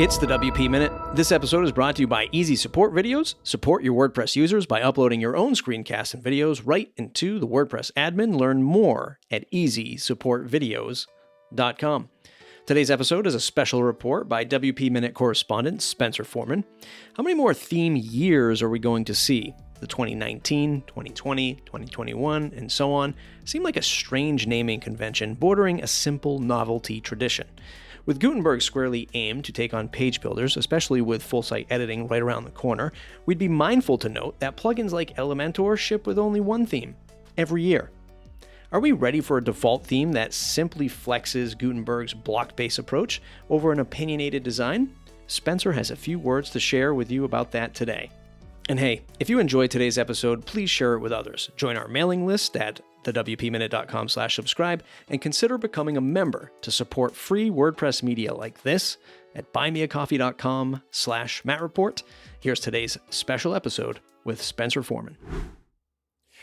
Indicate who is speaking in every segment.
Speaker 1: It's the WP Minute. This episode is brought to you by Easy Support Videos. Support your WordPress users by uploading your own screencasts and videos right into the WordPress admin. Learn more at easysupportvideos.com. Today's episode is a special report by WP Minute correspondent Spencer Foreman. How many more theme years are we going to see? The 2019, 2020, 2021, and so on seem like a strange naming convention bordering a simple novelty tradition. With Gutenberg squarely aimed to take on page builders, especially with full-site editing right around the corner, we'd be mindful to note that plugins like Elementor ship with only one theme every year. Are we ready for a default theme that simply flexes Gutenberg's block-based approach over an opinionated design? Spencer has a few words to share with you about that today. And hey, if you enjoyed today's episode, please share it with others. Join our mailing list at thewpminute.com/subscribe and consider becoming a member to support free WordPress media like this at buymeacoffee.com/MattReport. Here's today's special episode with Spencer Foreman.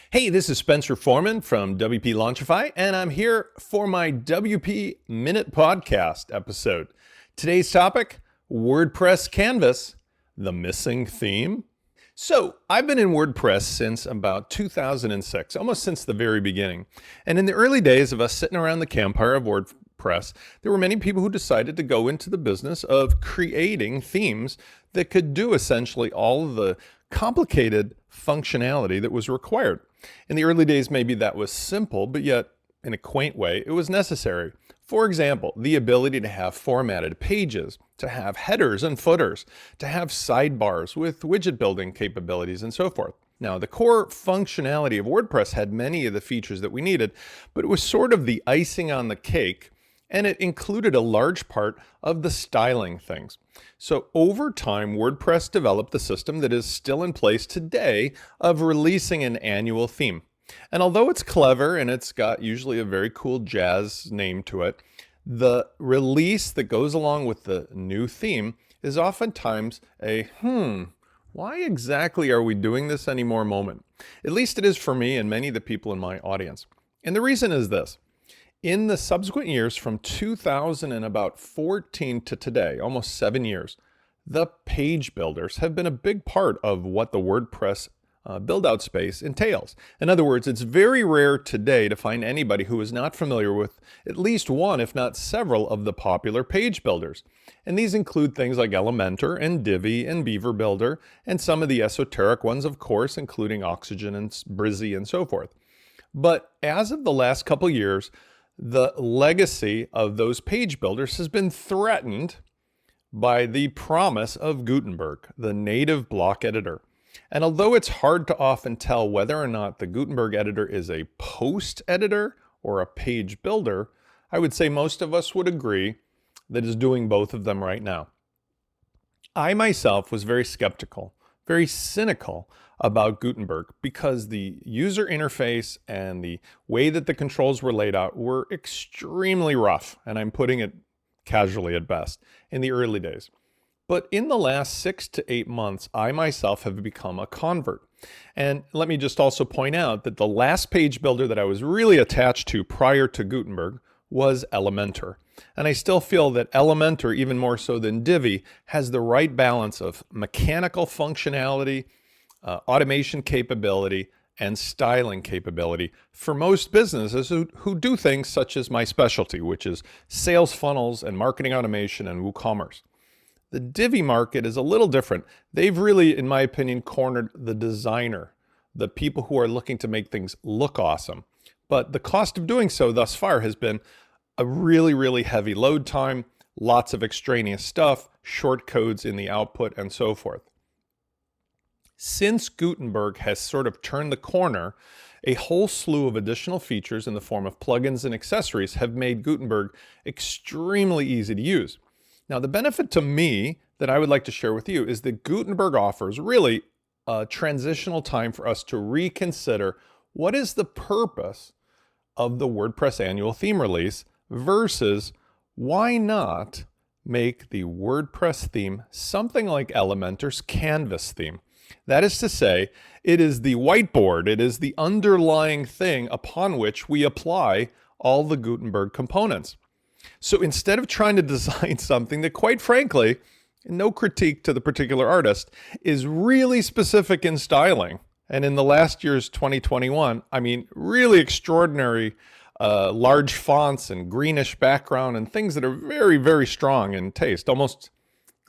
Speaker 2: Hey, this is Spencer Foreman from WP Launchify, and I'm here for my WP Minute podcast episode. Today's topic, WordPress Canvas, the missing theme. So I've been in WordPress since about 2006, almost since the very beginning. And in the early days of us sitting around the campfire of WordPress, there were many people who decided to go into the business of creating themes that could do essentially all of the complicated functionality that was required. In the early days, maybe that was simple, but yet in a quaint way, it was necessary. For example, the ability to have formatted pages, to have headers and footers, to have sidebars with widget building capabilities and so forth. Now, the core functionality of WordPress had many of the features that we needed, but it was sort of the icing on the cake, and it included a large part of the styling things. So over time, WordPress developed the system that is still in place today of releasing an annual theme. And although it's clever and it's got usually a very cool jazz name to it, the release that goes along with the new theme is oftentimes a, why exactly are we doing this anymore moment? At least it is for me and many of the people in my audience. And the reason is this. In the subsequent years from 2014 to today, almost 7 years, the page builders have been a big part of what the WordPress build-out space entails. In other words, it's very rare today to find anybody who is not familiar with at least one, if not several, of the popular page builders. And these include things like Elementor and Divi and Beaver Builder, and some of the esoteric ones, of course, including Oxygen and Brizy and so forth. But as of the last couple years, the legacy of those page builders has been threatened by the promise of Gutenberg, the native block editor. And although it's hard to often tell whether or not the Gutenberg editor is a post editor or a page builder, I would say most of us would agree that it's doing both of them right now. I myself was very skeptical, very cynical about Gutenberg because the user interface and the way that the controls were laid out were extremely rough, and I'm putting it casually at best, in the early days. But in the last 6 to 8 months, I myself have become a convert. And let me just also point out that the last page builder that I was really attached to prior to Gutenberg was Elementor. And I still feel that Elementor, even more so than Divi, has the right balance of mechanical functionality, automation capability, and styling capability for most businesses who do things such as my specialty, which is sales funnels and marketing automation and WooCommerce. The Divi market is a little different. They've really, in my opinion, cornered the designer, the people who are looking to make things look awesome. But the cost of doing so thus far has been a really, really heavy load time, lots of extraneous stuff, short codes in the output, and so forth. Since Gutenberg has sort of turned the corner, a whole slew of additional features in the form of plugins and accessories have made Gutenberg extremely easy to use. Now, the benefit to me that I would like to share with you is that Gutenberg offers really a transitional time for us to reconsider what is the purpose of the WordPress annual theme release versus why not make the WordPress theme something like Elementor's Canvas theme. That is to say, it is the whiteboard, it is the underlying thing upon which we apply all the Gutenberg components. So instead of trying to design something that, quite frankly, no critique to the particular artist, is really specific in styling. And in the last year's 2021, I mean, really extraordinary large fonts and greenish background and things that are very, very strong in taste. Almost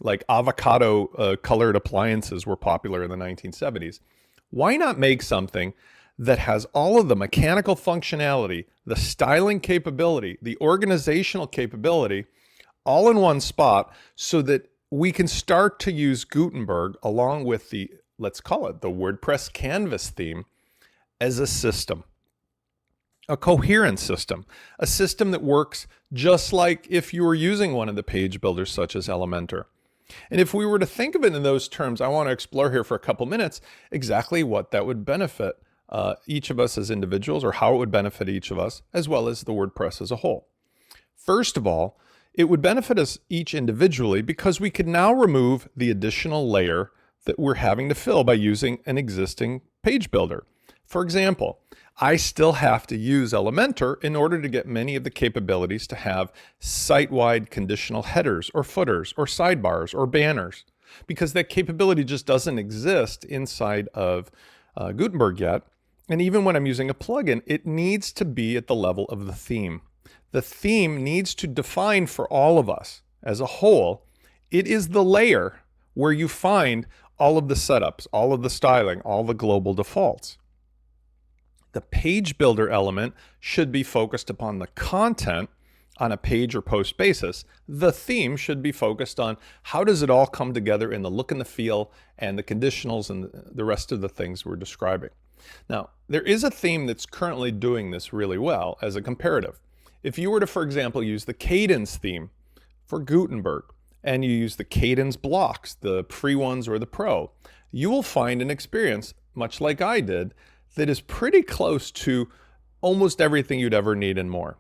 Speaker 2: like avocado colored appliances were popular in the 1970s. Why not make something that has all of the mechanical functionality, the styling capability, the organizational capability, all in one spot, so that we can start to use Gutenberg along with the, let's call it the WordPress Canvas theme, as a system, a coherent system, a system that works just like if you were using one of the page builders such as Elementor. And if we were to think of it in those terms, I want to explore here for a couple minutes exactly what that would benefit each of us as individuals, or how it would benefit each of us, as well as the WordPress as a whole. First of all, it would benefit us each individually because we could now remove the additional layer that we're having to fill by using an existing page builder. For example, I still have to use Elementor in order to get many of the capabilities to have site-wide conditional headers or footers or sidebars or banners, because that capability just doesn't exist inside of Gutenberg yet. And even when I'm using a plugin, it needs to be at the level of the theme. The theme needs to define for all of us as a whole. It is the layer where you find all of the setups, all of the styling, all the global defaults. The page builder element should be focused upon the content on a page or post basis. The theme should be focused on how does it all come together in the look and the feel and the conditionals and the rest of the things we're describing. Now, there is a theme that's currently doing this really well as a comparative. If you were to, for example, use the Cadence theme for Gutenberg, and you use the Cadence blocks, the free ones or the Pro, you will find an experience, much like I did, that is pretty close to almost everything you'd ever need and more.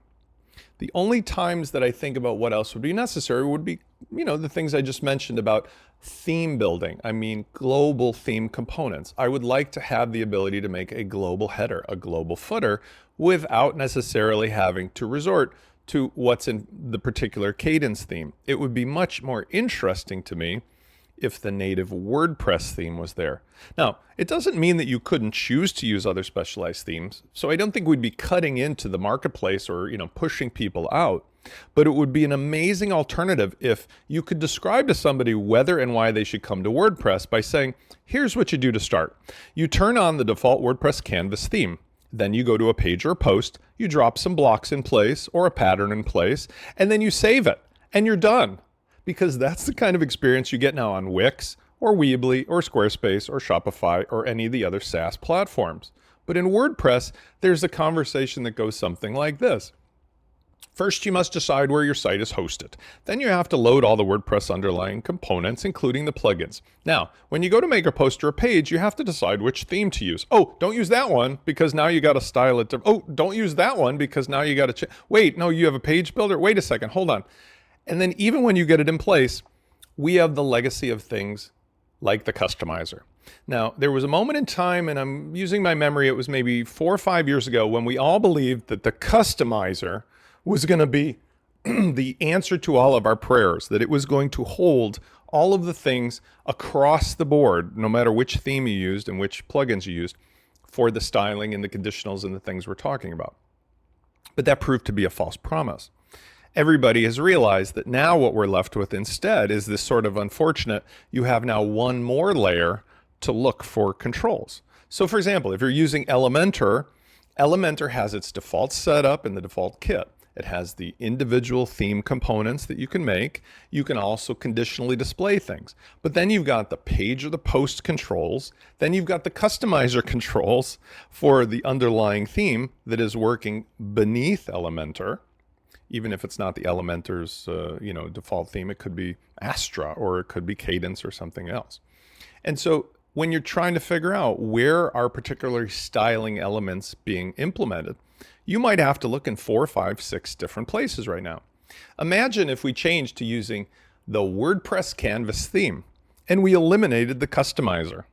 Speaker 2: The only times that I think about what else would be necessary would be, the things I just mentioned about theme building. I mean, global theme components. I would like to have the ability to make a global header, a global footer, without necessarily having to resort to what's in the particular Cadence theme. It would be much more interesting to me if the native WordPress theme was there. Now, it doesn't mean that you couldn't choose to use other specialized themes, so I don't think we'd be cutting into the marketplace or pushing people out, but it would be an amazing alternative if you could describe to somebody whether and why they should come to WordPress by saying, here's what you do to start. You turn on the default WordPress Canvas theme. Then you go to a page or a post, you drop some blocks in place or a pattern in place, and then you save it, and you're done. Because that's the kind of experience you get now on Wix or Weebly or Squarespace or Shopify or any of the other SaaS platforms. But in WordPress, there's a conversation that goes something like this. First, you must decide where your site is hosted. Then you have to load all the WordPress underlying components, including the plugins. Now, when you go to make a post or a page, you have to decide which theme to use. Oh, don't use that one because now you got to style it. Oh, don't use that one because now you got to wait, no, you have a page builder. Wait a second, hold on. And then even when you get it in place, we have the legacy of things like the customizer. Now, there was a moment in time, and I'm using my memory, it was maybe 4 or 5 years ago, when we all believed that the customizer was going to be the answer to all of our prayers, that it was going to hold all of the things across the board, no matter which theme you used and which plugins you used, for the styling and the conditionals and the things we're talking about. But that proved to be a false promise. Everybody has realized that now what we're left with instead is this sort of unfortunate, you have now one more layer to look for controls. So for example, if you're using Elementor, Elementor has its default setup in the default kit. It has the individual theme components that you can make. You can also conditionally display things. But then you've got the page or the post controls. Then you've got the customizer controls for the underlying theme that is working beneath Elementor. Even if it's not the Elementor's default theme, it could be Astra or it could be Cadence or something else. And so when you're trying to figure out where are particular styling elements being implemented, you might have to look in 4, 5, 6 different places right now. Imagine if we changed to using the WordPress Canvas theme and we eliminated the customizer.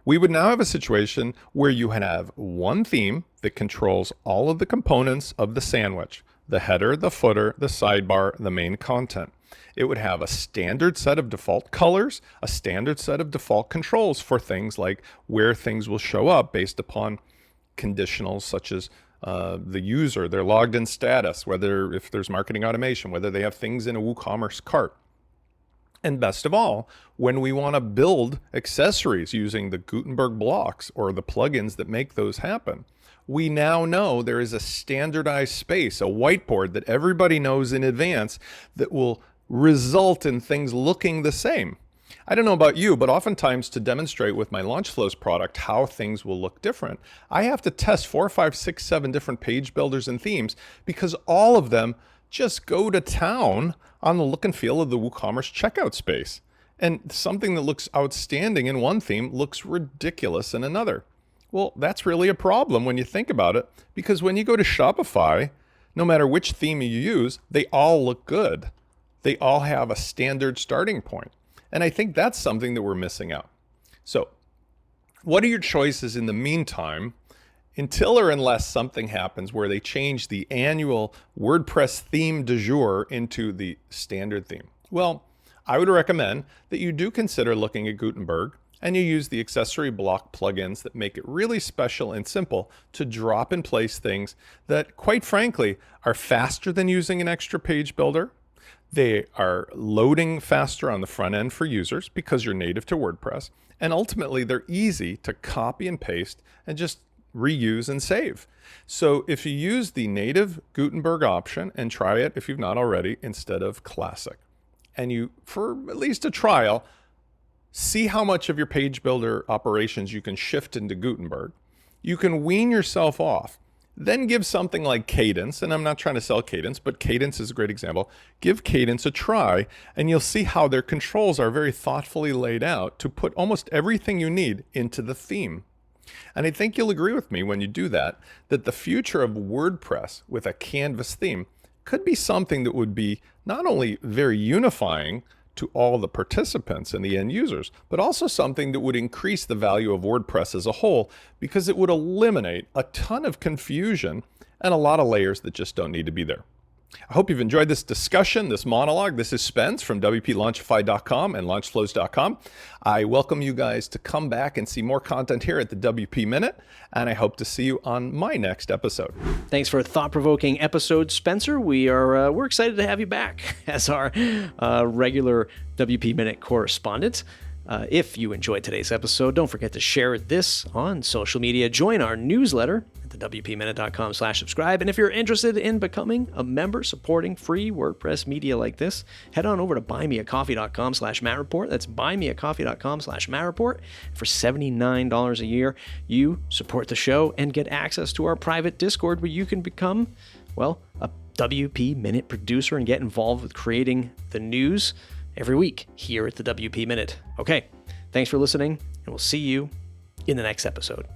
Speaker 2: We would now have a situation where you have one theme that controls all of the components of the sandwich, the header, the footer, the sidebar, the main content. It would have a standard set of default colors, a standard set of default controls for things like where things will show up based upon conditionals such as the user, their logged in status, whether if there's marketing automation, whether they have things in a WooCommerce cart. And best of all, when we want to build accessories using the Gutenberg blocks or the plugins that make those happen, we now know there is a standardized space, a whiteboard that everybody knows in advance that will result in things looking the same. I don't know about you, but oftentimes to demonstrate with my LaunchFlows product how things will look different, I have to test 4, 5, 6, 7 different page builders and themes because all of them just go to town on the look and feel of the WooCommerce checkout space. And something that looks outstanding in one theme looks ridiculous in another. Well, that's really a problem when you think about it, because when you go to Shopify, no matter which theme you use, they all look good. They all have a standard starting point. And I think that's something that we're missing out. So what are your choices in the meantime, until or unless something happens where they change the annual WordPress theme du jour into the standard theme? Well, I would recommend that you do consider looking at Gutenberg and you use the accessory block plugins that make it really special and simple to drop in place things that, quite frankly, are faster than using an extra page builder. They are loading faster on the front end for users because you're native to WordPress. And ultimately, they're easy to copy and paste and just reuse and save. So if you use the native Gutenberg option, and try it if you've not already, instead of Classic, and you, for at least a trial, see how much of your page builder operations you can shift into Gutenberg, you can wean yourself off. Then give something like Cadence, and I'm not trying to sell Cadence, but Cadence is a great example. Give Cadence a try, and you'll see how their controls are very thoughtfully laid out to put almost everything you need into the theme. And I think you'll agree with me when you do that the future of WordPress with a Canvas theme could be something that would be not only very unifying to all the participants and the end users, but also something that would increase the value of WordPress as a whole, because it would eliminate a ton of confusion and a lot of layers that just don't need to be there. I hope you've enjoyed this discussion, this monologue. This is Spence from WPLaunchify.com and LaunchFlows.com. I welcome you guys to come back and see more content here at the WP Minute, and I hope to see you on my next episode.
Speaker 1: Thanks for a thought-provoking episode, Spencer. We're excited to have you back as our regular WP Minute correspondent. If you enjoyed today's episode, don't forget to share this on social media. Join our newsletter at the WPMinute.com/subscribe. And if you're interested in becoming a member supporting free WordPress media like this, head on over to buymeacoffee.com/MattReport. That's buymeacoffee.com/MattReport. For $79 a year, you support the show and get access to our private Discord where you can become, well, a WP Minute producer and get involved with creating the news every week here at the WP Minute. Okay, thanks for listening, and we'll see you in the next episode.